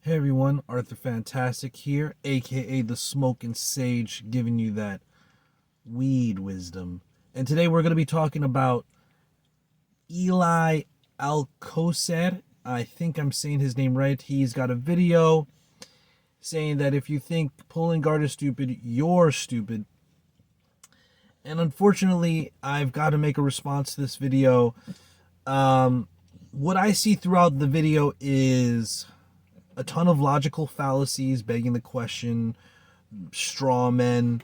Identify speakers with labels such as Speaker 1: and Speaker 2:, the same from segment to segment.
Speaker 1: Hey everyone, Arthur Fantastic here, aka the Smoking Sage, giving you that weed wisdom. And today we're going to be talking about Eli Alcocer. I think I'm saying his name right. He's got a video saying that if you think pulling guard is stupid, you're stupid. And unfortunately, I've got to make a response to this video. What I see throughout the video is a ton of logical fallacies begging the question, straw men,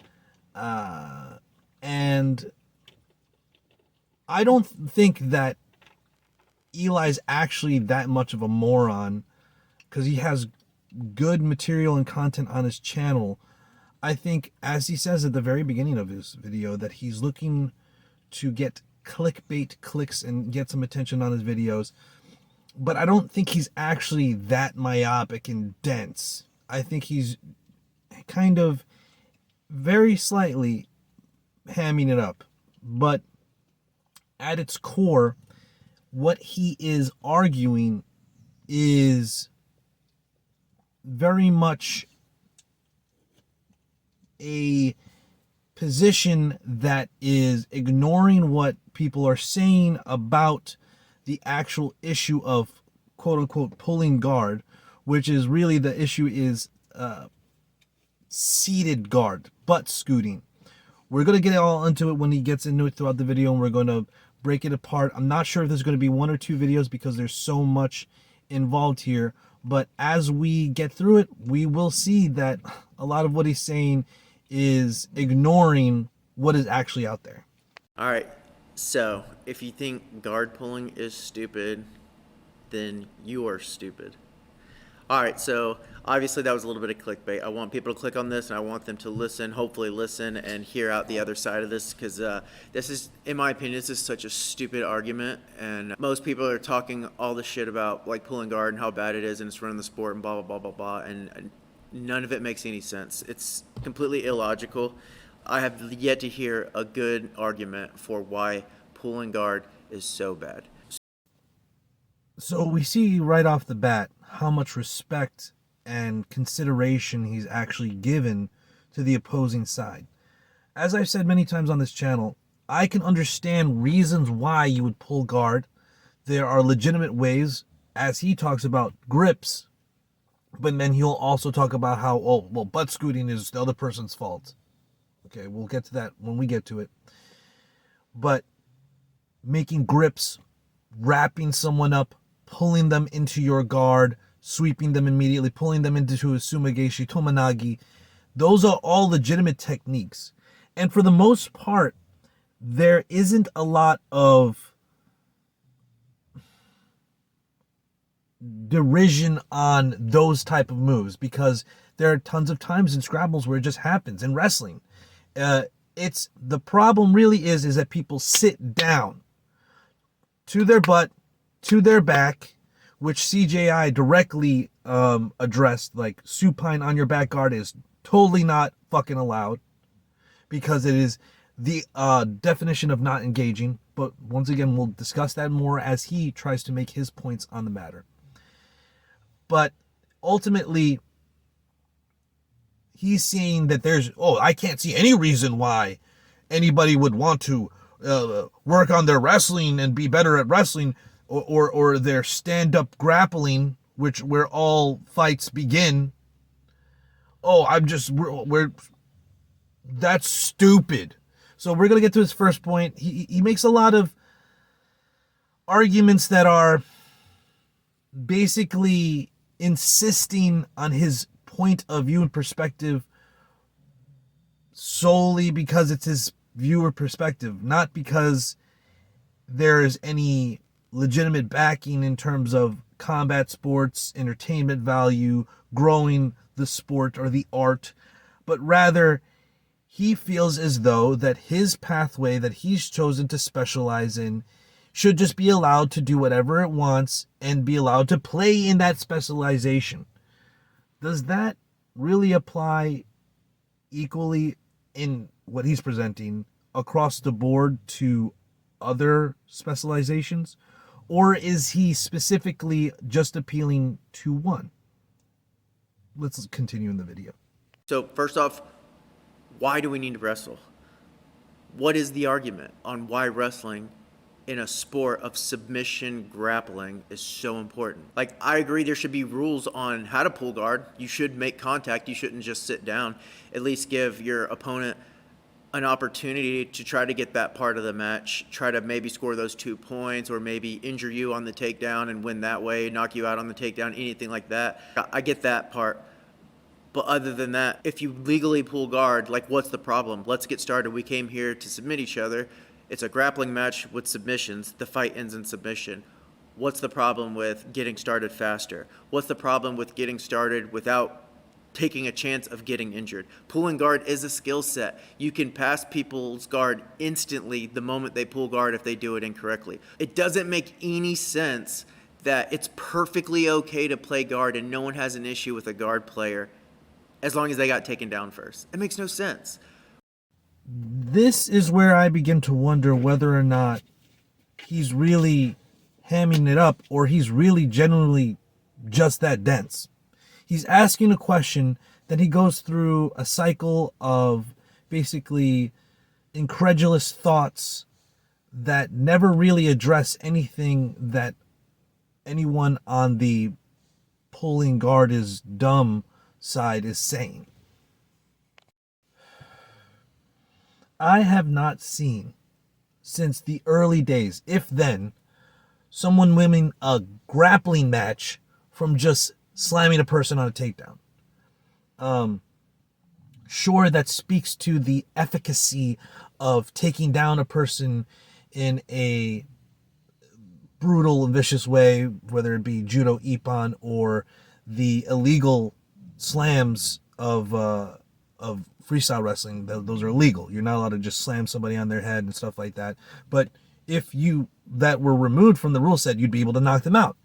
Speaker 1: and I don't think that Eli's actually that much of a moron because he has good material and content on his channel. I think, as he says at the very beginning of his video, that he's looking to get clickbait clicks and get some attention on his videos. But I don't think he's actually that myopic and dense. I think he's kind of very slightly hamming it up. But at its core, what he is arguing is very much a position that is ignoring what people are saying about the actual issue of quote-unquote pulling guard, which is really the issue is seated guard, butt scooting. We're going to get all into it when he gets into it throughout the video, and we're going to break it apart. I'm not sure if there's going to be one or two videos because there's so much involved here, but as we get through it, we will see that a lot of what he's saying is ignoring what is actually out there.
Speaker 2: All right, so if you think guard pulling is stupid, then you are stupid. All right, so obviously that was a little bit of clickbait. I want people to click on this, and I want them to listen, hopefully listen, and hear out the other side of this, because this is, in my opinion, this is such a stupid argument, and most people are talking all the shit about like pulling guard and how bad it is, and it's running the sport, and blah, blah, blah, blah, blah, and none of it makes any sense. It's completely illogical. I have yet to hear a good argument for why pulling guard is so bad.
Speaker 1: So we see right off the bat how much respect and consideration he's actually given to the opposing side. As I've said many times on this channel, I can understand reasons why you would pull guard. There are legitimate ways, as he talks about grips, but then he'll also talk about how, oh, well, butt scooting is the other person's fault. Okay, we'll get to that when we get to it. But making grips, wrapping someone up, pulling them into your guard, sweeping them immediately, pulling them into a sumigeshi, tomanagi, those are all legitimate techniques. And for the most part, there isn't a lot of derision on those type of moves because there are tons of times in Scrabbles where it just happens. In wrestling, it's the problem really is that people sit down to their butt, to their back, which CJI directly addressed, like supine on your back guard is totally not fucking allowed because it is the definition of not engaging. But once again, we'll discuss that more as he tries to make his points on the matter. But ultimately, he's saying that I can't see any reason why anybody would want to work on their wrestling and be better at wrestling or their stand-up grappling, where all fights begin. Oh, that's stupid. So we're going to get to his first point. He makes a lot of arguments that are basically insisting on his point of view and perspective solely because it's his viewer perspective, not because there is any legitimate backing in terms of combat sports, entertainment value, growing the sport or the art, but rather he feels as though that his pathway that he's chosen to specialize in should just be allowed to do whatever it wants and be allowed to play in that specialization. Does that really apply equally in what he's presenting across the board to other specializations? Or is he specifically just appealing to one? let's continue in the video.
Speaker 2: So first off, why do we need to wrestle? What is the argument on why wrestling in a sport of submission grappling is so important? Like, I agree there should be rules on how to pull guard. You should make contact. You shouldn't just sit down. At least give your opponent an opportunity to try to get that part of the match, try to maybe score those 2 points, or maybe injure you on the takedown and win that way, knock you out on the takedown, anything like that. I get that part. But other than that, if you legally pull guard, like, what's the problem? Let's get started. We came here to submit each other. It's a grappling match with submissions. The fight ends in submission. What's the problem with getting started faster? What's the problem with getting started without taking a chance of getting injured? Pulling guard is a skill set. You can pass people's guard instantly the moment they pull guard if they do it incorrectly. It doesn't make any sense that it's perfectly okay to play guard and no one has an issue with a guard player as long as they got taken down first. It makes no sense.
Speaker 1: This is where I begin to wonder whether or not he's really hamming it up or he's really genuinely just that dense. He's asking a question, then he goes through a cycle of basically incredulous thoughts that never really address anything that anyone on the pulling guard is dumb side is saying. I have not seen since the early days, if then, someone winning a grappling match from just slamming a person on a takedown. Sure, that speaks to the efficacy of taking down a person in a brutal and vicious way, whether it be judo, ippon, or the illegal slams of freestyle wrestling. Those are illegal. You're not allowed to just slam somebody on their head and stuff like that. But if you that were removed from the rule set, you'd be able to knock them out.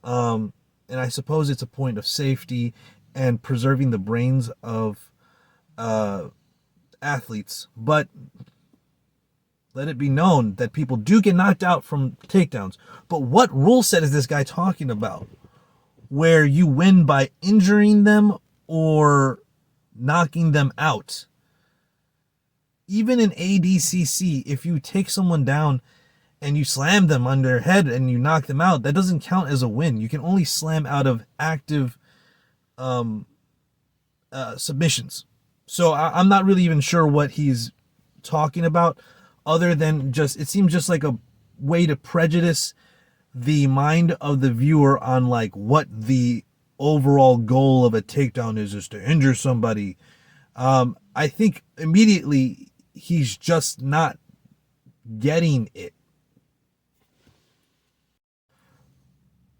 Speaker 1: And I suppose it's a point of safety and preserving the brains of athletes. But let it be known that people do get knocked out from takedowns. But what rule set is this guy talking about? Where you win by injuring them or knocking them out. Even in ADCC, if you take someone down and you slam them on their head and you knock them out, that doesn't count as a win. You can only slam out of active submissions. So I'm not really even sure what he's talking about, other than just, it seems just like a way to prejudice the mind of the viewer on like what the overall goal of a takedown is to injure somebody. I think immediately he's just not getting it.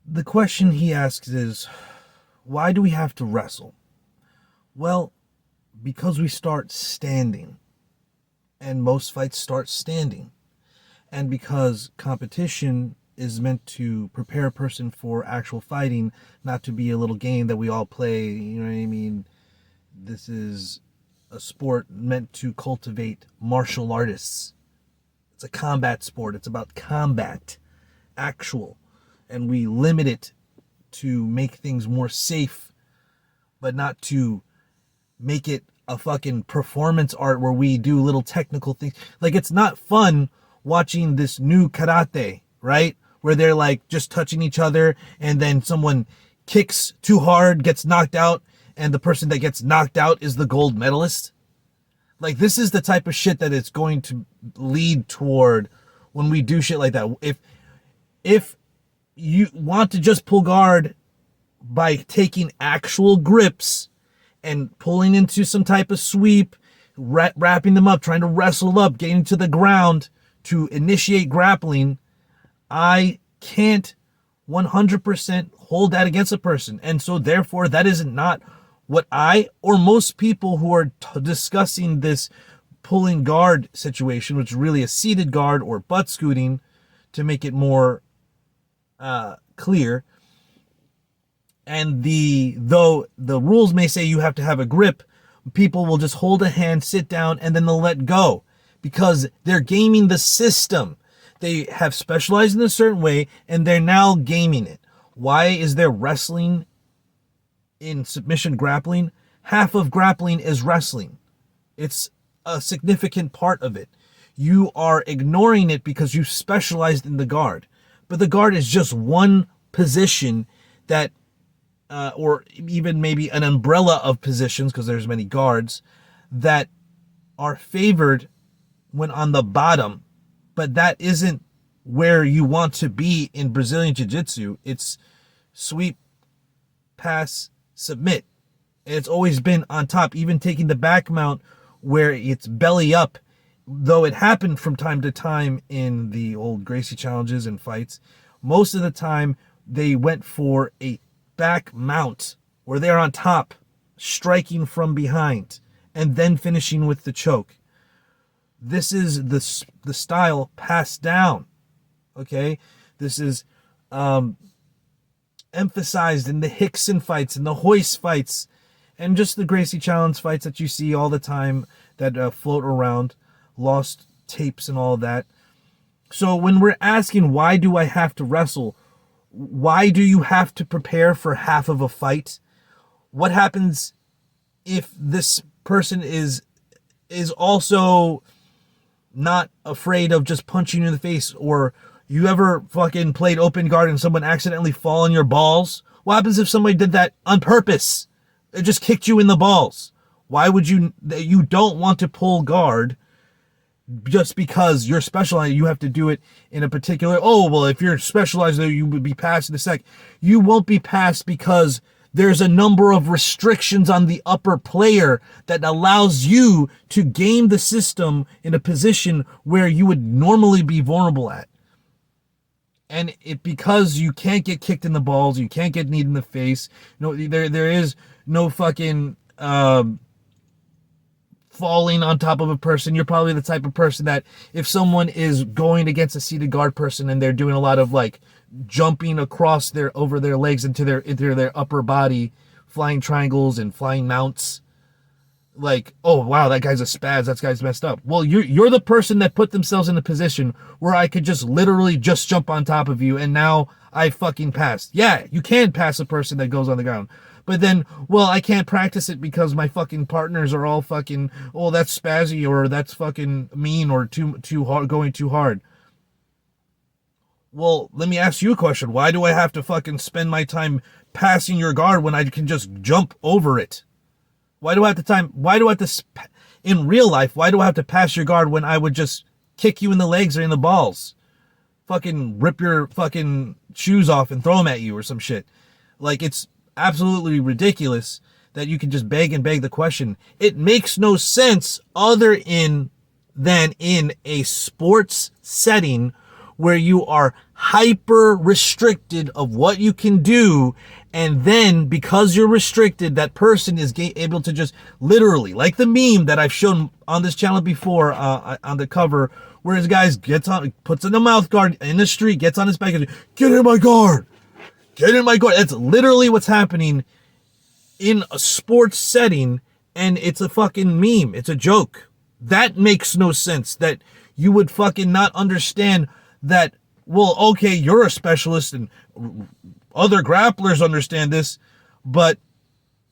Speaker 1: The question he asks is, why do we have to wrestle? Well, because we start standing, and most fights start standing, and because competition is meant to prepare a person for actual fighting, not to be a little game that we all play. You know what I mean? This is a sport meant to cultivate martial artists. It's a combat sport. It's about combat, actual. And we limit it to make things more safe, but not to make it a fucking performance art where we do little technical things. Like, it's not fun watching this new karate, right? Where they're like just touching each other and then someone kicks too hard, gets knocked out, and the person that gets knocked out is the gold medalist. Like, this is the type of shit that it's going to lead toward when we do shit like that. If you want to just pull guard by taking actual grips and pulling into some type of sweep, wrapping them up, trying to wrestle up, getting to the ground to initiate grappling, I can't 100% hold that against a person. And so therefore that is not what I or most people who are discussing this pulling guard situation, which is really a seated guard or butt scooting to make it more clear. And though the rules may say you have to have a grip, people will just hold a hand, sit down, and then they'll let go because they're gaming the system. They have specialized in a certain way and they're now gaming it. Why is there wrestling in submission grappling, half of grappling is wrestling. It's a significant part of it. You are ignoring it because you specialized in the guard. But the guard is just one position that, or even maybe an umbrella of positions, because there's many guards, that are favored when on the bottom. But that isn't where you want to be in Brazilian Jiu-Jitsu. It's sweep, pass, submit. And it's always been on top, even taking the back mount where it's belly up, though it happened from time to time in the old Gracie challenges and fights. Most of the time they went for a back mount where they're on top, striking from behind, and then finishing with the choke. This is the style passed down. Okay, this is emphasized in the Hickson fights and the Hoist fights, and just the Gracie Challenge fights that you see all the time that float around, lost tapes and all that. So when we're asking, why do I have to wrestle? Why do you have to prepare for half of a fight? What happens if this person is also not afraid of just punching you in the face? Or you ever fucking played open guard and someone accidentally fall on your balls? What happens if somebody did that on purpose? It just kicked you in the balls. Why would you don't want to pull guard just because you're specialized? You have to do it in a particular, oh, well, if you're specialized, you would be passed in a sec. You won't be passed because there's a number of restrictions on the upper player that allows you to game the system in a position where you would normally be vulnerable at. And because you can't get kicked in the balls, you can't get kneed in the face. No, there is no fucking falling on top of a person. You're probably the type of person that if someone is going against a seated guard person and they're doing a lot of like jumping across over their legs into their upper body, flying triangles and flying mounts, like, oh wow, that guy's a spaz, that guy's messed up. Well, you're the person that put themselves in a position where I could just literally just jump on top of you and now I fucking passed. Yeah, you can pass a person that goes on the ground. But then, well, I can't practice it because my fucking partners are all fucking, oh, that's spazzy, or that's fucking mean, or too hard, going too hard. Well, let me ask you a question. Why do I have to fucking spend my time passing your guard when I can just jump over it? Why do I have to, in real life, why do I have to pass your guard when I would just kick you in the legs or in the balls? Fucking rip your fucking shoes off and throw them at you or some shit. Like, it's absolutely ridiculous that you can just beg the question. It makes no sense other than in a sports setting where you are hyper restricted of what you can do, and then because you're restricted, that person is able to just literally, like the meme that I've shown on this channel before, on the cover, where his guy puts in a mouth guard in the street, gets on his back and get in my guard. Get in my guard. That's literally what's happening in a sports setting, and it's a fucking meme. It's a joke. That makes no sense, that you would fucking not understand that, well, okay, you're a specialist and other grapplers understand this, but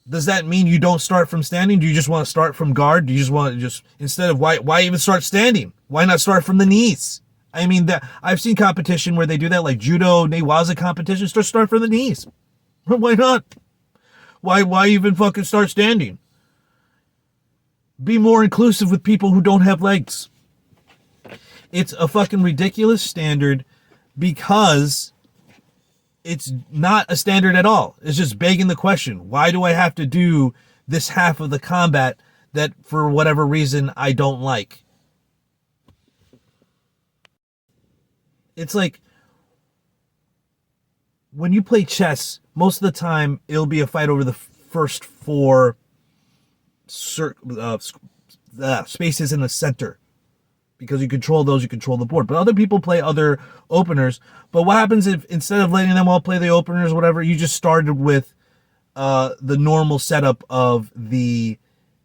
Speaker 1: does that mean you don't start from standing? Do you just want to start from guard? Do you just want to instead of why even start standing? Why not start from the knees? I mean, I've seen competition where they do that, like judo, newaza competitions, just start from the knees. Why not? Why even fucking start standing? Be more inclusive with people who don't have legs. It's a fucking ridiculous standard because it's not a standard at all. It's just begging the question, why do I have to do this half of the combat that for whatever reason I don't like? It's like when you play chess, most of the time it'll be a fight over the first four spaces in the center. Because you control those, you control the board. But other people play other openers. But what happens if instead of letting them all play the openers or whatever, you just started with the normal setup of the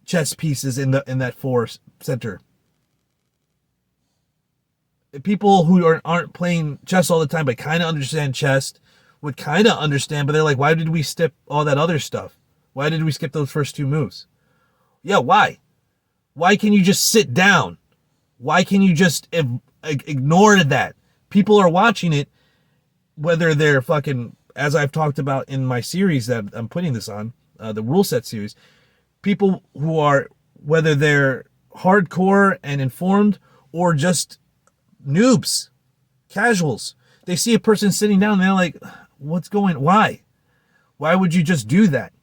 Speaker 1: chess pieces in that four center? People who aren't playing chess all the time but kind of understand chess would kind of understand, but they're like, why did we skip all that other stuff? Why did we skip those first two moves? Yeah, why? Why can you just sit down? Why can you just ignore that? People are watching it, whether they're fucking, as I've talked about in my series that I'm putting this on, the rule set series, people who are, whether they're hardcore and informed or just noobs, casuals, they see a person sitting down and they're like, why? Why would you just do that?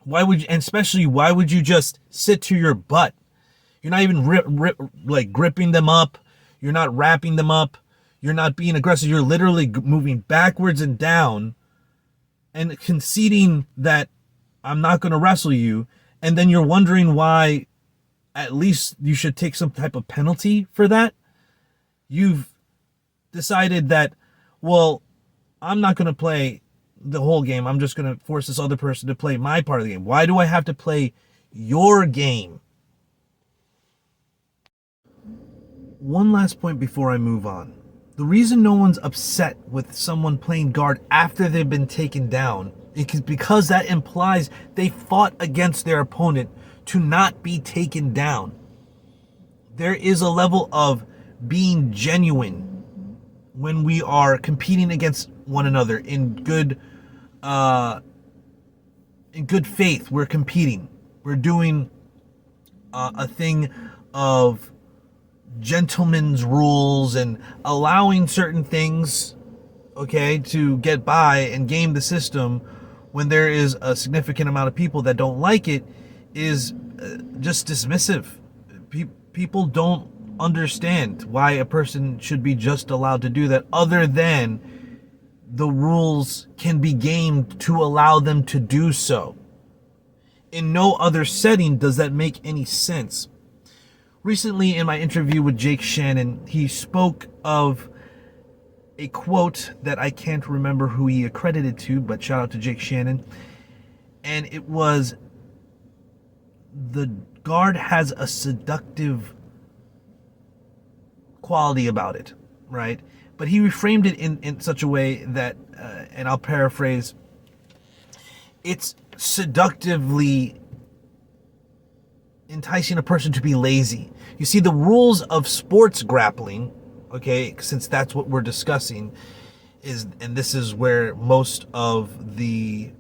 Speaker 1: Why would you, and especially, why would you just sit to your butt? You're not even gripping them up. You're not wrapping them up. You're not being aggressive. You're literally moving backwards and down and conceding that I'm not going to wrestle you. And then you're wondering why at least you should take some type of penalty for that. You've decided that, well, I'm not going to play the whole game. I'm just going to force this other person to play my part of the game. Why do I have to play your game? One last point before I move on. The reason no one's upset with someone playing guard after they've been taken down is because that implies they fought against their opponent to not be taken down. There is a level of being genuine when we are competing against one another in good faith. We're competing. We're doing a thing of gentleman's rules and allowing certain things, okay, to get by and game the system when there is a significant amount of people that don't like it is just dismissive. People don't understand why a person should be just allowed to do that, other than the rules can be gamed to allow them to do so. In no other setting does that make any sense. Recently, in my interview with Jake Shannon, he spoke of a quote that I can't remember who he accredited to, but shout out to Jake Shannon. And it was, the guard has a seductive quality about it, right? But he reframed it in such a way that, and I'll paraphrase, it's seductively enticing a person to be lazy. You see, the rules of sports grappling, okay, since that's what we're discussing, is, and this is where most of the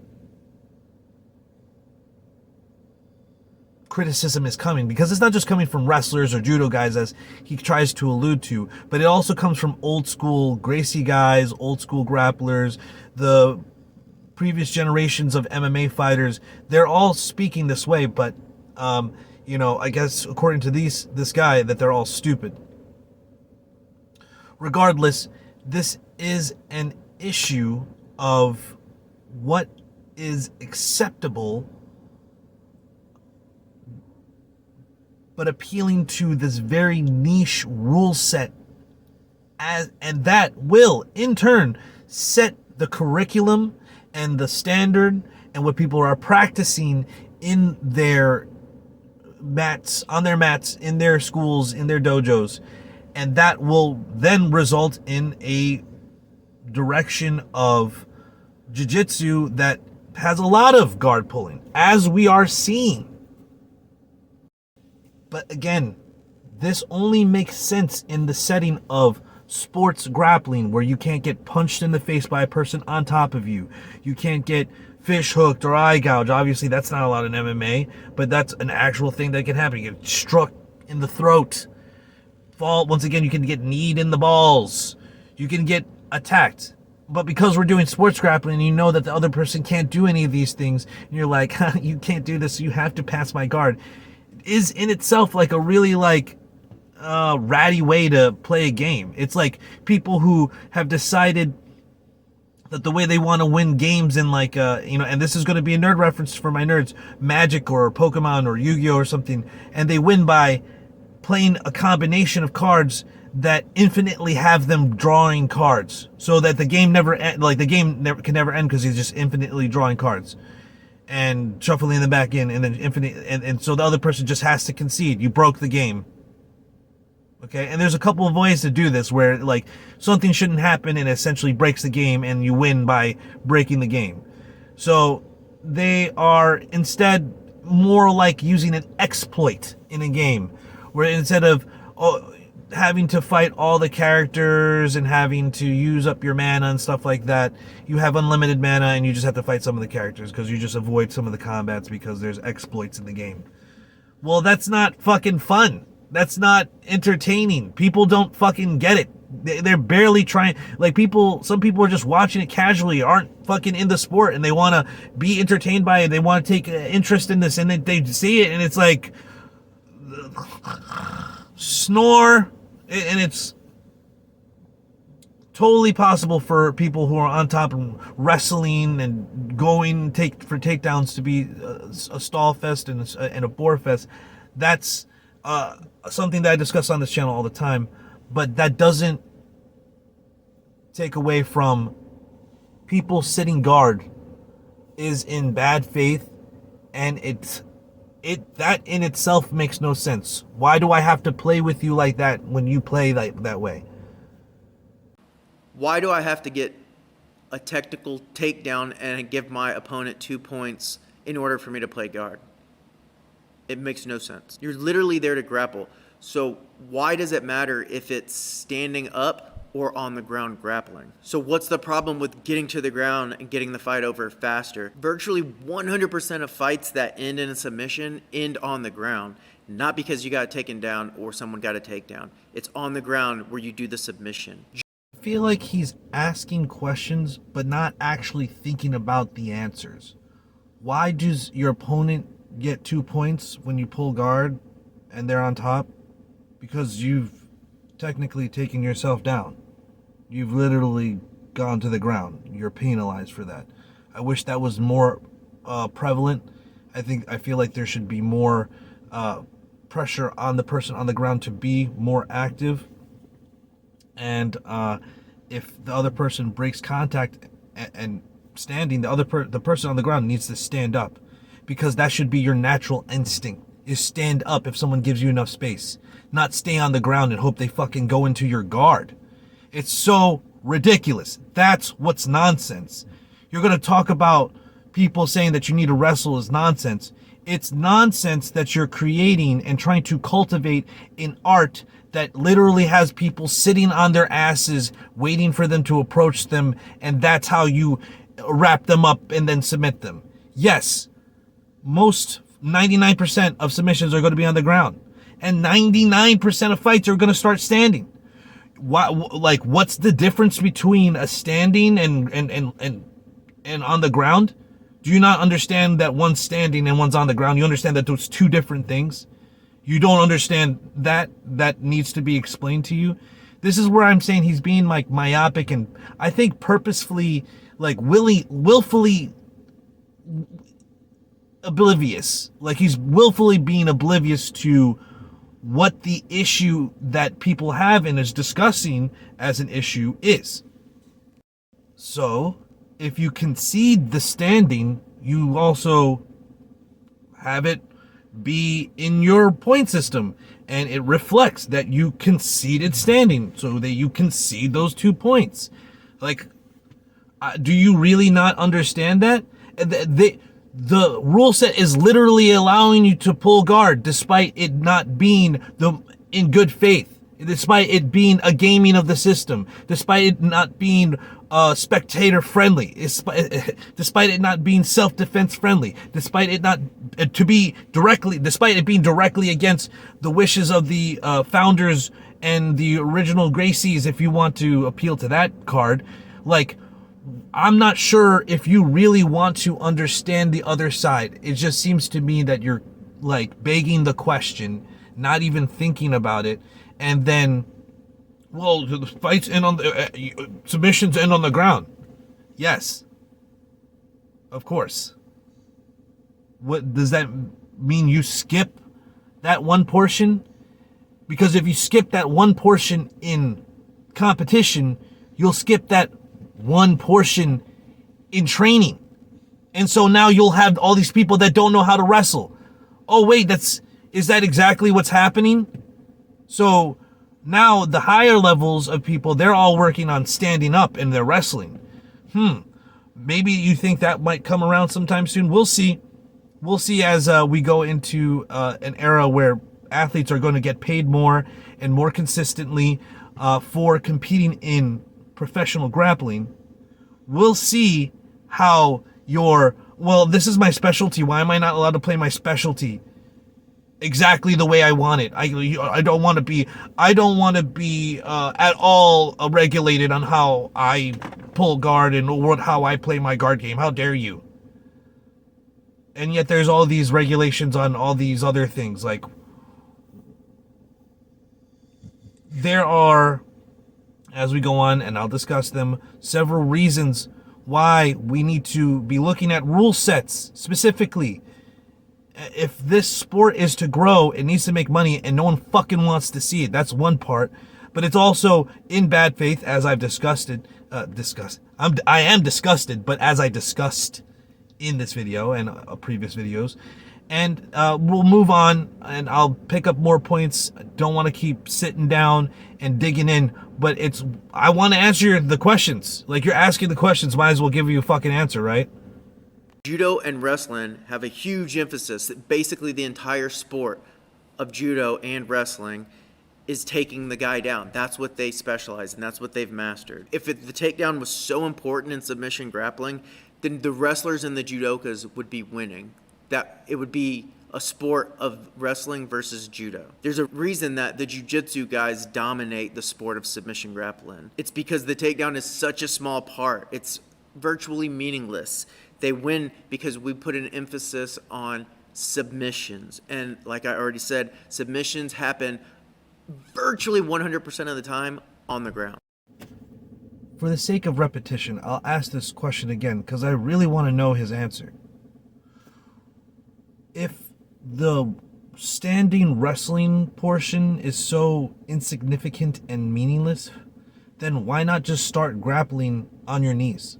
Speaker 1: criticism is coming, because it's not just coming from wrestlers or judo guys, as he tries to allude to, but it also comes from old school Gracie guys, old school grapplers, the previous generations of MMA fighters. They're all speaking this way, but I guess according to this guy, that they're all stupid. Regardless, this is an issue of what is acceptable, but appealing to this very niche rule set, and that will in turn set the curriculum and the standard and what people are practicing in their mats, on their mats, in their schools, in their dojos, and that will then result in a direction of jiu-jitsu that has a lot of guard pulling, as we are seeing. But again, this only makes sense in the setting of sports grappling, where you can't get punched in the face by a person on top of you. You can't get fish hooked or eye gouged. Obviously, that's not allowed in MMA, but that's an actual thing that can happen. You get struck in the throat. Once again, you can get kneed in the balls. You can get attacked. But because we're doing sports grappling, and you know that the other person can't do any of these things, and you're like, you can't do this, so you have to pass my guard, is in itself like a really ratty way to play a game. It's like people who have decided that the way they want to win games in and this is going to be a nerd reference for my nerds, Magic or Pokemon or Yu-Gi-Oh or something, and they win by playing a combination of cards that infinitely have them drawing cards, so that the game can never end, because he's just infinitely drawing cards and shuffling them back in, and then and so the other person just has to concede. You broke the game. Okay, and there's a couple of ways to do this, where something shouldn't happen and essentially breaks the game, and you win by breaking the game. So they are instead more like using an exploit in a game, where instead of having to fight all the characters and having to use up your mana and stuff like that, you have unlimited mana and you just have to fight some of the characters because you just avoid some of the combats because there's exploits in the game. Well, that's not fucking fun. That's not entertaining. People don't fucking get it. They're barely trying. Like, some people are just watching it casually, aren't fucking in the sport, and they want to be entertained by it. They want to take interest in this, and then they see it, and it's like snore, and it's totally possible for people who are on top and wrestling and going for takedowns to be a stall fest and a bore fest. That's something that I discuss on this channel all the time, but that doesn't take away from people sitting guard is in bad faith, and that in itself makes no sense. Why do I have to play with you like that when you play that way?
Speaker 2: Why do I have to get a technical takedown and give my opponent 2 points in order for me to play guard? It makes no sense. You're literally there to grapple. So why does it matter if it's standing up or on the ground grappling? So what's the problem with getting to the ground and getting the fight over faster? Virtually 100% of fights that end in a submission end on the ground. Not because you got taken down or someone got a takedown. It's on the ground where you do the submission.
Speaker 1: I feel like he's asking questions but not actually thinking about the answers. Why does your opponent get 2 points when you pull guard and they're on top? Because you've technically taken yourself down. You've literally gone to the ground. You're penalized for that. I wish that was more prevalent. I feel like there should be more pressure on the person on the ground to be more active. And if the other person breaks contact and standing, the person on the ground needs to stand up, because that should be your natural instinct, is stand up if someone gives you enough space, not stay on the ground and hope they fucking go into your guard. It's so ridiculous. That's what's nonsense. You're going to talk about people saying that you need to wrestle is nonsense. It's nonsense that you're creating and trying to cultivate an art that literally has people sitting on their asses waiting for them to approach them, and that's how you wrap them up and then submit them. Yes, most 99% of submissions are going to be on the ground, and 99% of fights are going to start standing. What's the difference between a standing and on the ground? Do you not understand that one's standing and one's on the ground? You understand that those two different things? You don't understand that needs to be explained to you. This is where I'm saying he's being like myopic and I think purposefully, like willfully oblivious. Like he's willfully being oblivious to what the issue that people have and is discussing as an issue is. So if you concede the standing, you also have it be in your point system, and it reflects that you conceded standing, so that you concede those 2 points. Like, do you really not understand that? The rule set is literally allowing you to pull guard despite it not being in good faith, despite it being a gaming of the system, despite it not being spectator friendly, despite it not being self-defense friendly, despite it being directly against the wishes of the founders and the original Gracies, if you want to appeal to that card. Like, I'm not sure if you really want to understand the other side. It just seems to me that you're like begging the question, not even thinking about it, and then, well, the fights end on the submissions end on the ground. Yes, of course. What does that mean? You skip that one portion? Because if you skip that one portion in competition, you'll skip that one portion in training. And so now you'll have all these people that don't know how to wrestle. Oh wait, is that exactly what's happening? So now the higher levels of people, they're all working on standing up in their wrestling. Maybe you think that might come around sometime soon. We'll see. We'll see as we go into an era where athletes are going to get paid more and more consistently for competing in professional grappling. We'll see how this is my specialty. Why am I not allowed to play my specialty exactly the way I want it? I don't want to be at all regulated on how I pull guard and how I play my guard game. How dare you? And yet there's all these regulations on all these other things. Like, there are, as we go on, and I'll discuss them, several reasons why we need to be looking at rule sets specifically. If this sport is to grow, it needs to make money, and no one fucking wants to see it. That's one part. But it's also in bad faith, as I've discussed. I am disgusted, but as I discussed in this video and previous videos. And we'll move on, and I'll pick up more points. I don't want to keep sitting down and digging in, but I want to answer the questions. Like, you're asking the questions, might as well give you a fucking answer, right?
Speaker 2: Judo and wrestling have a huge emphasis that basically the entire sport of judo and wrestling is taking the guy down. That's what they specialize in. That's what they've mastered. If the takedown was so important in submission grappling, then the wrestlers and the judokas would be winning. That it would be a sport of wrestling versus judo. There's a reason that the jiu-jitsu guys dominate the sport of submission grappling. It's because the takedown is such a small part. It's virtually meaningless. They win because we put an emphasis on submissions. And like I already said, submissions happen virtually 100% of the time on the ground.
Speaker 1: For the sake of repetition, I'll ask this question again because I really want to know his answer. If the standing wrestling portion is so insignificant and meaningless, then why not just start grappling on your knees,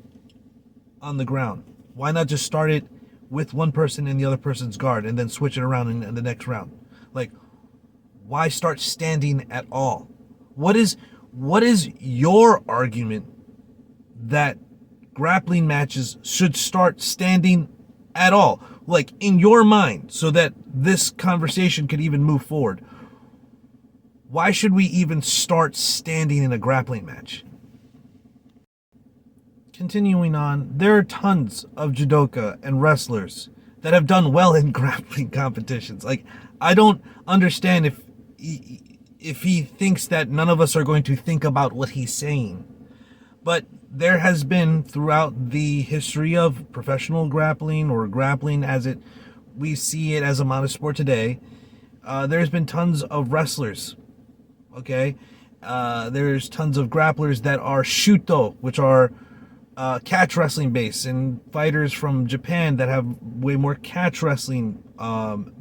Speaker 1: on the ground? Why not just start it with one person in the other person's guard and then switch it around in the next round? Like, why start standing at all? What is your argument that grappling matches should start standing at all? Like, in your mind, so that this conversation could even move forward. Why should we even start standing in a grappling match? Continuing on, there are tons of judoka and wrestlers that have done well in grappling competitions. Like, I don't understand if he thinks that none of us are going to think about what he's saying. But there has been, throughout the history of professional grappling, or grappling as we see it as a modern sport today, there's been tons of wrestlers. Okay, there's tons of grapplers that are shuto, which are catch wrestling based, and fighters from Japan that have way more catch wrestling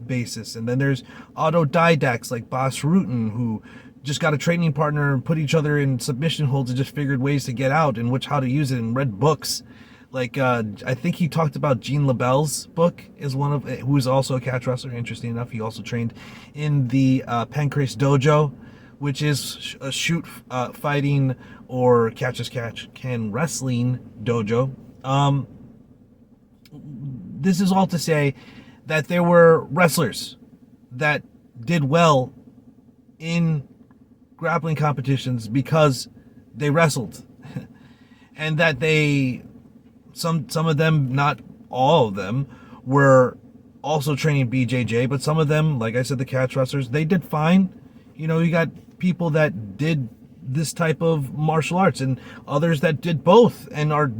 Speaker 1: basis. And then there's autodidacts like Bas Rutten, who just got a training partner and put each other in submission holds and just figured ways to get out and how to use it, and read books. Like, I think he talked about Gene LaBelle's book, who is also a catch wrestler. Interesting enough, he also trained in the Pancrase Dojo, which is a shoot fighting or catch as catch can wrestling dojo. This is all to say that there were wrestlers that did well in grappling competitions because they wrestled. And that some of them, not all of them, were also training BJJ, but some of them, like I said, the catch wrestlers, they did fine. You know, you got people that did this type of martial arts and others that did both and are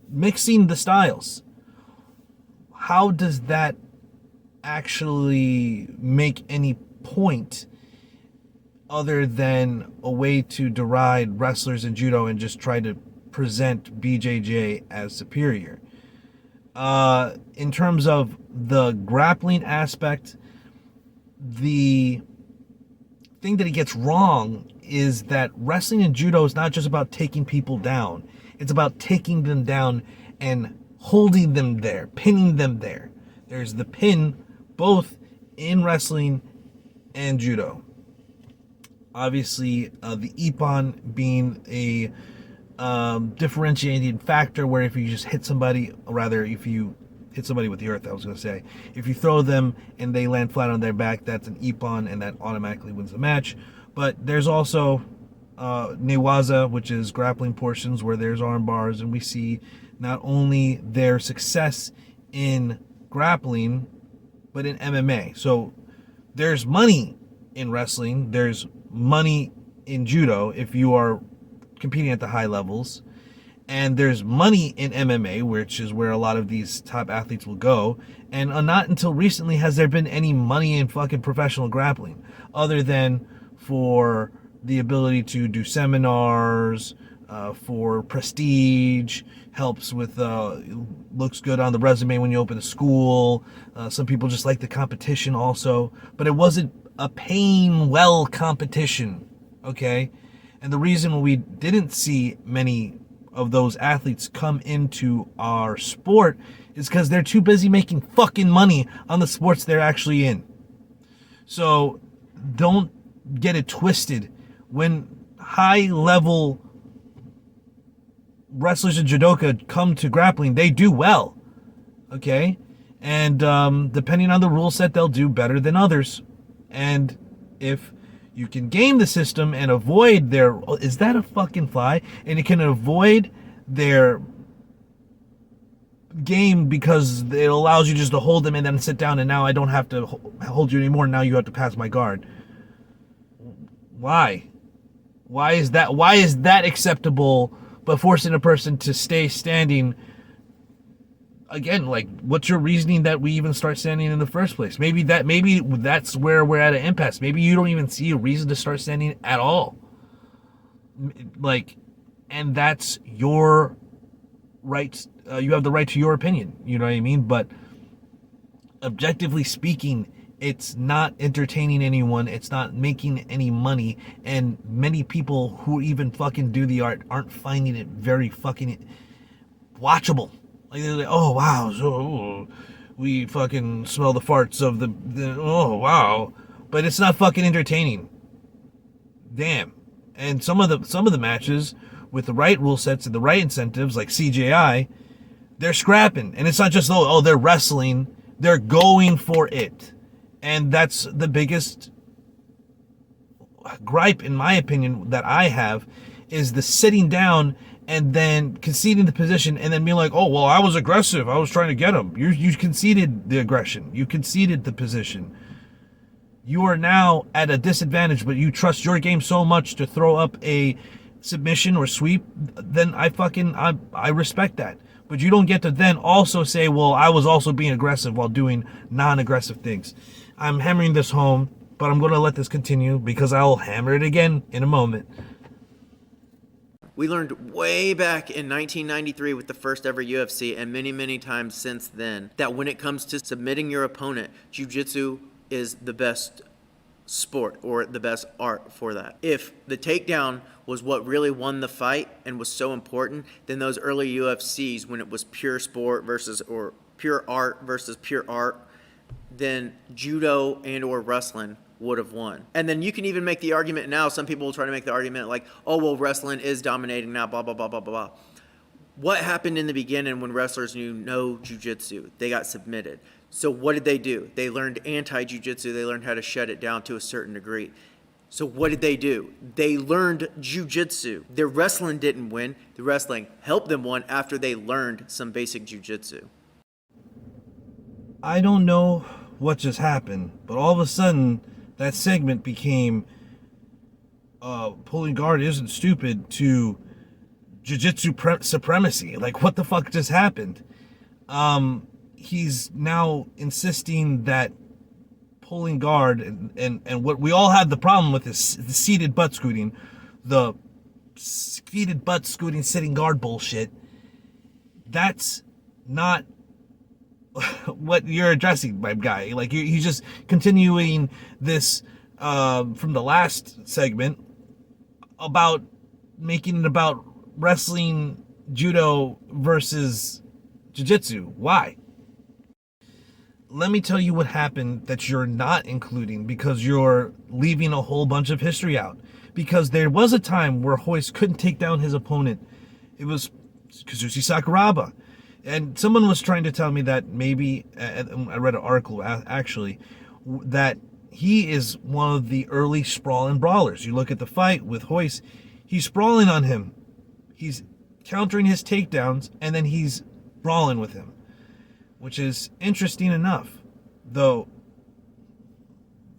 Speaker 1: mixing the styles. How does that actually make any point other than a way to deride wrestlers in judo and just try to present BJJ as superior? In terms of the grappling aspect, the thing that he gets wrong is that wrestling and judo is not just about taking people down. It's about taking them down and holding them there, pinning them there. There's the pin both in wrestling and judo. Obviously, the ippon being a differentiating factor where if you just hit somebody, or rather if you hit somebody with the earth, I was going to say, if you throw them and they land flat on their back, that's an ippon and that automatically wins the match. But there's also newaza, which is grappling portions where there's arm bars, and we see not only their success in grappling but in MMA. So there's money in wrestling, there's money in judo if you are competing at the high levels, and there's money in MMA, which is where a lot of these top athletes will go. And not until recently has there been any money in fucking professional grappling, other than for the ability to do seminars, for prestige, helps with, looks good on the resume when you open a school. Some people just like the competition also, but it wasn't a paying well competition, okay? And the reason we didn't see many of those athletes come into our sport is because they're too busy making fucking money on the sports they're actually in. So don't get it twisted. When high level wrestlers and judoka come to grappling, they do well, okay? And depending on the rule set, they'll do better than others. And if you can game the system and avoid their... Is that a fucking fly? And you can avoid their game because it allows you just to hold them and then sit down, and now I don't have to hold you anymore. Now you have to pass my guard. Why? Why is that acceptable, but forcing a person to stay standing? Again, like, what's your reasoning that we even start standing in the first place? Maybe that's where we're at an impasse. Maybe you don't even see a reason to start standing at all. Like, and that's your right. You have the right to your opinion. You know what I mean? But objectively speaking, it's not entertaining anyone. It's not making any money. And many people who even fucking do the art aren't finding it very fucking watchable. Like, they're like, oh wow, so we fucking smell the farts of the oh wow, but it's not fucking entertaining. Damn. And some of the matches with the right rule sets and the right incentives, like CJI, they're scrapping, and it's not just oh they're wrestling, they're going for it, and that's the biggest gripe, in my opinion, that I have, is the sitting down and then conceding the position and then being like, oh, well, I was aggressive. I was trying to get him. You conceded the aggression. You conceded the position. You are now at a disadvantage, but you trust your game so much to throw up a submission or sweep. Then I respect that. But you don't get to then also say, well, I was also being aggressive while doing non-aggressive things. I'm hammering this home, but I'm going to let this continue because I'll hammer it again in a moment.
Speaker 2: We learned way back in 1993 with the first ever UFC, and many, many times since then, that when it comes to submitting your opponent, jiu-jitsu is the best sport or the best art for that. If the takedown was what really won the fight and was so important, then those early UFCs, when it was pure sport versus or pure art versus pure art, then judo and or wrestling would have won. And then you can even make the argument now, some people will try to make the argument like, oh, well, wrestling is dominating now, blah, blah, blah, blah, blah. What happened in the beginning when wrestlers knew no jiu-jitsu? They got submitted. So what did they do? They learned anti-jiu-jitsu. They learned how to shut it down to a certain degree. So what did they do? They learned jiu-jitsu. Their wrestling didn't win. The wrestling helped them win after they learned some basic jiu-jitsu.
Speaker 1: I don't know what just happened, but all of a sudden that segment became pulling guard isn't stupid to jiu-jitsu supremacy. Like, what the fuck just happened? He's now insisting that pulling guard and what we all had the problem with is the seated butt scooting, the seated butt scooting sitting guard bullshit. That's not what you're addressing, my guy. Like, he's just continuing this from the last segment about making it about wrestling, judo versus jiu-jitsu. Why? Let me tell you what happened that you're not including, because you're leaving a whole bunch of history out. Because there was a time where Hoist couldn't take down his opponent It was Kazushi Sakuraba. And someone was trying to tell me that maybe, I read an article actually, that he is one of the early sprawling brawlers. You look at the fight with Hoist, he's sprawling on him. He's countering his takedowns, and then he's brawling with him, which is interesting enough, though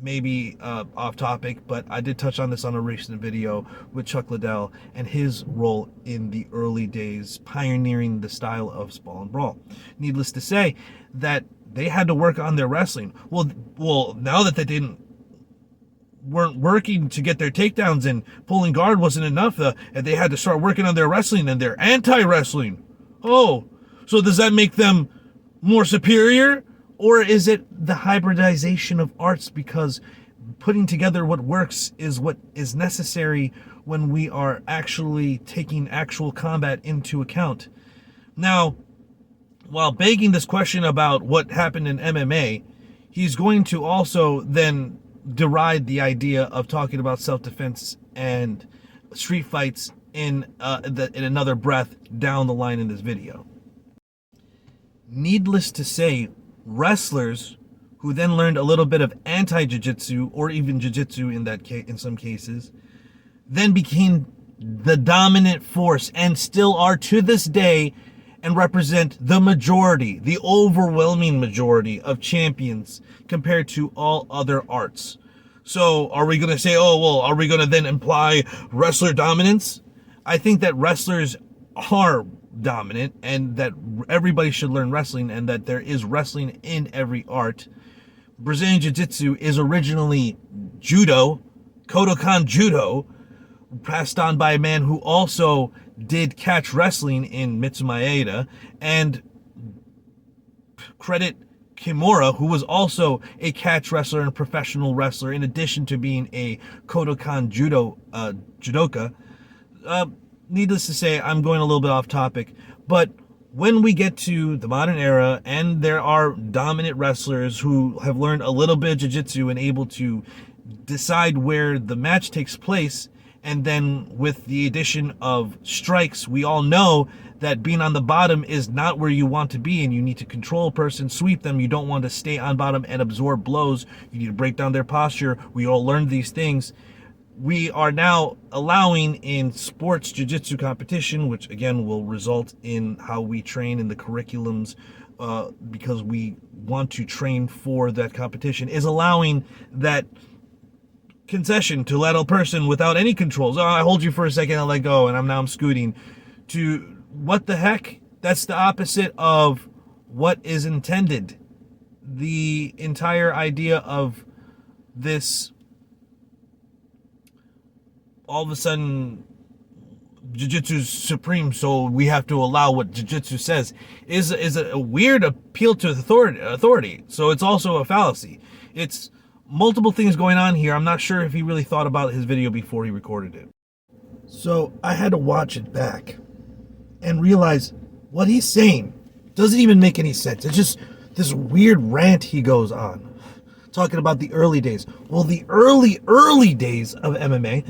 Speaker 1: maybe off topic, but I did touch on this on a recent video with Chuck Liddell and his role in the early days pioneering the style of sprawl and brawl. Needless to say that they had to work on their wrestling. Well, now that they weren't working to get their takedowns and pulling guard wasn't enough, and they had to start working on their wrestling and their anti-wrestling. Oh, so does that make them more superior? Or is it the hybridization of arts, because putting together what works is what is necessary when we are actually taking actual combat into account? Now, while begging this question about what happened in MMA, he's going to also then deride the idea of talking about self-defense and street fights in another breath down the line in this video. Needless to say, wrestlers who then learned a little bit of anti-jiu-jitsu, or even jiu-jitsu in some cases, then became the dominant force and still are to this day, and represent the majority, the overwhelming majority of champions compared to all other arts. So are we going to say, oh, well, are we going to then imply wrestler dominance? I think that wrestlers are dominant, and that everybody should learn wrestling, and that there is wrestling in every art. Brazilian Jiu-Jitsu is originally judo, Kodokan judo, passed on by a man who also did catch wrestling in Mitsumaeda, and credit Kimura, who was also a catch wrestler and professional wrestler, in addition to being a Kodokan judoka. Needless to say, I'm going a little bit off topic, but when we get to the modern era and there are dominant wrestlers who have learned a little bit of jiu-jitsu and able to decide where the match takes place, and then with the addition of strikes, we all know that being on the bottom is not where you want to be, and you need to control a person, sweep them. You don't want to stay on bottom and absorb blows. You need to break down their posture. We all learned these things. We are now allowing in sports jiu-jitsu competition, which again will result in how we train in the curriculums, because we want to train for that competition, is allowing that concession to let a person without any controls. Oh, I hold you for a second, I let go, and I'm scooting. To what the heck? That's the opposite of what is intended. The entire idea of this, all of a sudden, jiu-jitsu's supreme, so we have to allow what jiu-jitsu says, is a weird appeal to authority. So it's also a fallacy. It's multiple things going on here. I'm not sure if he really thought about his video before he recorded it. So I had to watch it back and realize what he's saying doesn't even make any sense. It's just this weird rant he goes on, talking about the early days. Well, the early days of MMA,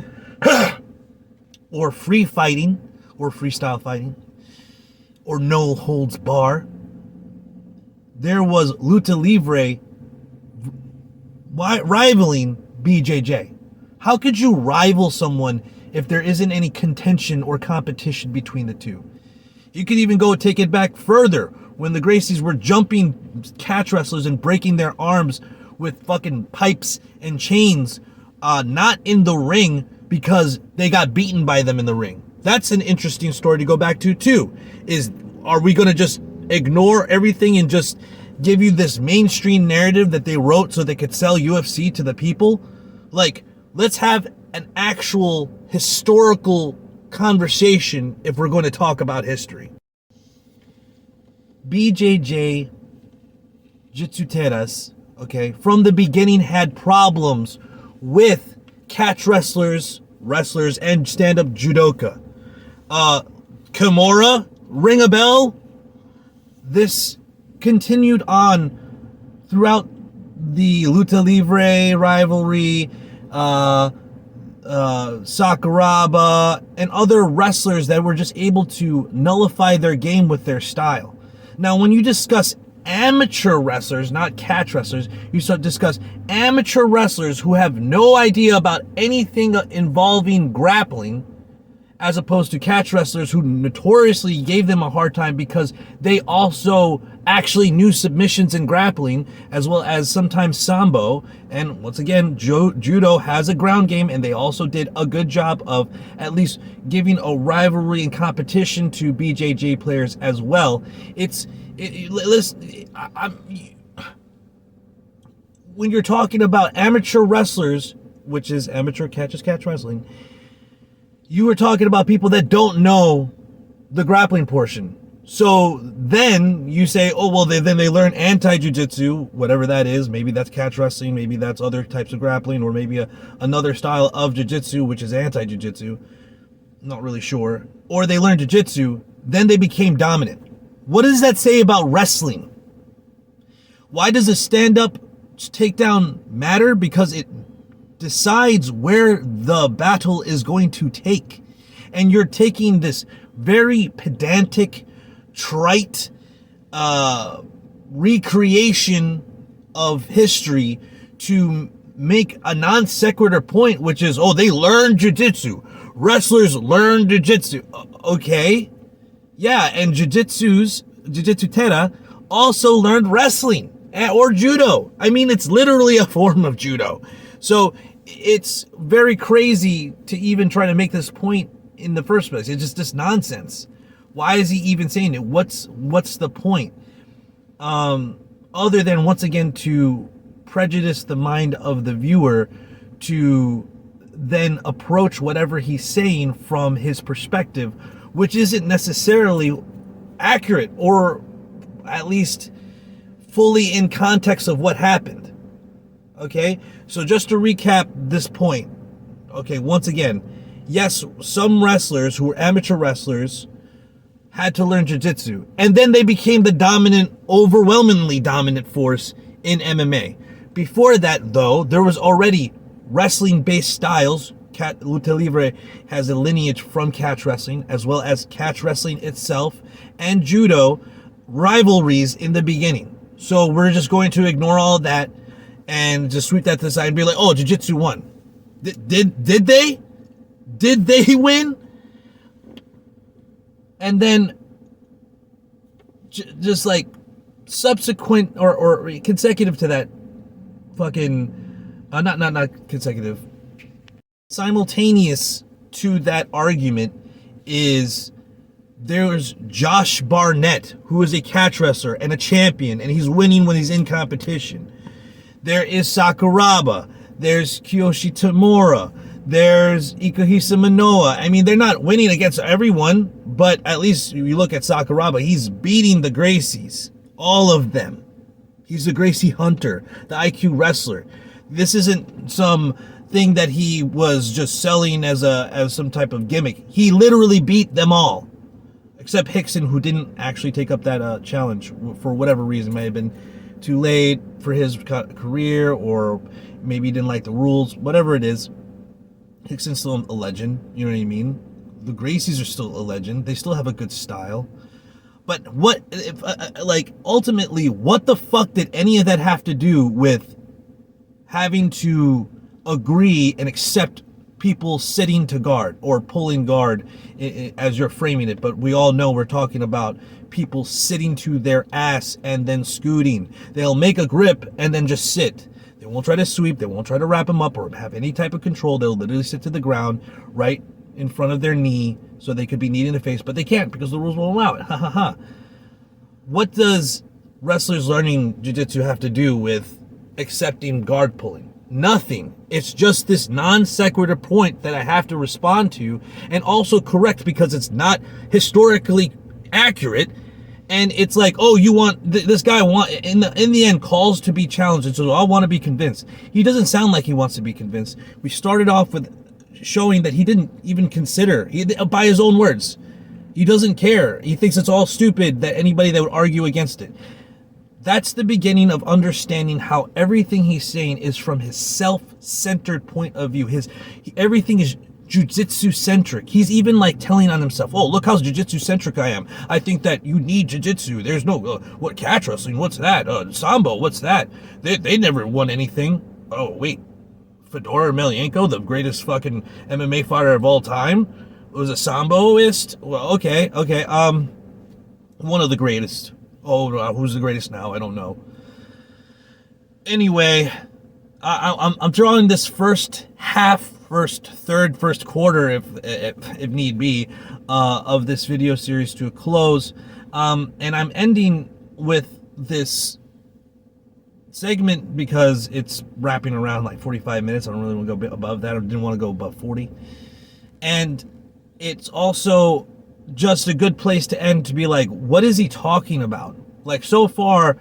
Speaker 1: or free fighting, or freestyle fighting, or no holds bar, there was luta livre rivaling BJJ. How could you rival someone if there isn't any contention or competition between the two? You could even go take it back further, when the Gracies were jumping catch wrestlers and breaking their arms with fucking pipes and chains, not in the ring, because they got beaten by them in the ring. That's an interesting story to go back to too. Are we going to just ignore everything and just give you this mainstream narrative that they wrote so they could sell UFC to the people? Like, let's have an actual historical conversation if we're going to talk about history. BJJ Jitsuteras, okay, from the beginning had problems with catch wrestlers, and stand-up judoka. Kimura, ring a bell? This continued on throughout the luta livre rivalry, Sakuraba, and other wrestlers that were just able to nullify their game with their style. Now, when you discuss amateur wrestlers, not catch wrestlers, you start discuss amateur wrestlers who have no idea about anything involving grappling, as opposed to catch wrestlers who notoriously gave them a hard time because they also actually knew submissions and grappling, as well as sometimes sambo. And once again, judo has a ground game, and they also did a good job of at least giving a rivalry and competition to BJJ players as well. When you're talking about amateur wrestlers, which is amateur catch wrestling, you were talking about people that don't know the grappling portion. So then you say, oh, well, then they learn anti-jiu-jitsu, whatever that is. Maybe that's catch wrestling. Maybe that's other types of grappling, or maybe another style of jiu-jitsu, which is anti-jiu-jitsu. Not really sure. Or they learn jiu-jitsu, then they became dominant. What does that say about wrestling? Why does a stand-up takedown matter? Because it decides where the battle is going to take. And you're taking this very pedantic, trite recreation of history to make a non sequitur point, which is, oh, they learned jiu-jitsu. Wrestlers learn jiu-jitsu. Okay. Yeah, and jiu-jitsu tera also learned wrestling or judo. I mean, it's literally a form of judo. So it's very crazy to even try to make this point in the first place. It's just nonsense. Why is he even saying it? What's the point? Other than, once again, to prejudice the mind of the viewer to then approach whatever he's saying from his perspective, which isn't necessarily accurate, or at least fully in context of what happened. Okay, so just to recap this point, okay, once again, yes, some wrestlers who were amateur wrestlers had to learn jiu-jitsu, and then they became the dominant, overwhelmingly dominant force in MMA. Before that, though, there was already wrestling-based styles. Lucha Libre has a lineage from catch wrestling, as well as catch wrestling itself, and judo rivalries in the beginning. So we're just going to ignore all that and just sweep that to the side and be like, oh, jiu-jitsu won. Did they? Did they win? And then just like subsequent or consecutive to that fucking, not consecutive, simultaneous to that argument is there's Josh Barnett, who is a catch wrestler and a champion, and he's winning when he's in competition. There is Sakuraba. There's Kiyoshi Tamura. There's Ikuhisa Manoa. I mean, they're not winning against everyone, but at least if you look at Sakuraba, he's beating the Gracies. All of them. He's the Gracie Hunter, the IQ wrestler. This isn't some thing that he was just selling as some type of gimmick. He literally beat them all. Except Hickson, who didn't actually take up that challenge for whatever reason. Might have been too late for his career, or maybe he didn't like the rules. Whatever it is, Hickson's still a legend. You know what I mean? The Gracies are still a legend. They still have a good style. But ultimately, what the fuck did any of that have to do with having to agree and accept people sitting to guard or pulling guard, as you're framing it? But we all know we're talking about people sitting to their ass and then scooting. They'll make a grip and then just sit. They won't try to sweep. They won't try to wrap them up or have any type of control. They'll literally sit to the ground right in front of their knee, so they could be kneed in the face, but they can't because the rules won't allow it. Ha ha ha. What does wrestlers learning jiu-jitsu have to do with accepting guard pulling? Nothing. It's just this non sequitur point that I have to respond to and also correct, because it's not historically accurate. And it's like, oh, you want this guy in the end calls to be challenged, and so I want to be convinced. He doesn't sound like he wants to be convinced. We started off with showing that he didn't even consider, by his own words, he doesn't care. He thinks it's all stupid that anybody that would argue against it. That's the beginning of understanding how everything he's saying is from his self-centered point of view. Everything is jujitsu centric. He's even like telling on himself, "Oh, look how jujitsu centric I am. I think that you need jujitsu. There's no what catch wrestling. What's that? Sambo. What's that? They never won anything. Oh wait, Fedor Emelianenko, the greatest fucking MMA fighter of all time, was a samboist. Well, okay. One of the greatest. Oh, who's the greatest now? I don't know. Anyway, I'm drawing this first quarter, if need be, of this video series to a close, and I'm ending with this segment because it's wrapping around like 45 minutes. I don't really want to go above that. I didn't want to go above 40, and it's also just a good place to end, to be like, what is he talking about? Like, so far,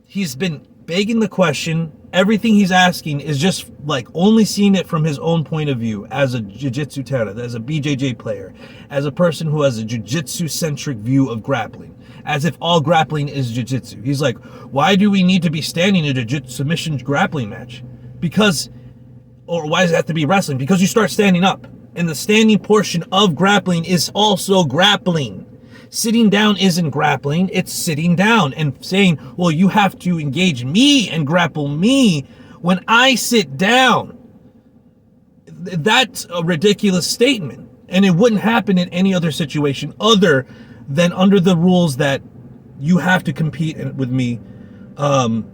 Speaker 1: he's been begging the question. Everything he's asking is just like only seeing it from his own point of view as a jiu-jitsu talent, as a BJJ player, as a person who has a jiu-jitsu centric view of grappling, as if all grappling is jiu-jitsu. He's like, why do we need to be standing in a jiu-jitsu submission grappling match? Or why does it have to be wrestling? Because you start standing up. And the standing portion of grappling is also grappling. Sitting down isn't grappling, it's sitting down and saying, well, you have to engage me and grapple me when I sit down. That's a ridiculous statement. And it wouldn't happen in any other situation other than under the rules that you have to compete with me, and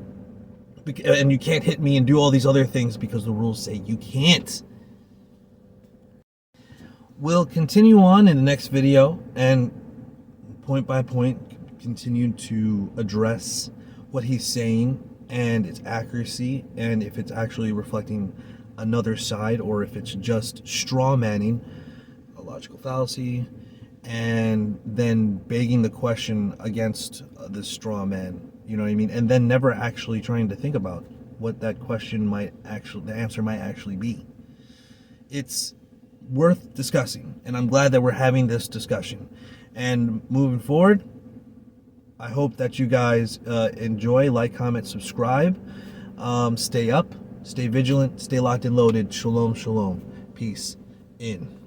Speaker 1: you can't hit me and do all these other things because the rules say you can't. We'll continue on in the next video and point by point continue to address what he's saying and its accuracy, and if it's actually reflecting another side or if it's just straw manning a logical fallacy, and then begging the question against the straw man, you know what I mean, and then never actually trying to think about what that question the answer might actually be. It's worth discussing, and I'm glad that we're having this discussion. And moving forward, I hope that you guys enjoy, like, comment, subscribe, stay up, stay vigilant, stay locked and loaded. Shalom, shalom. Peace in.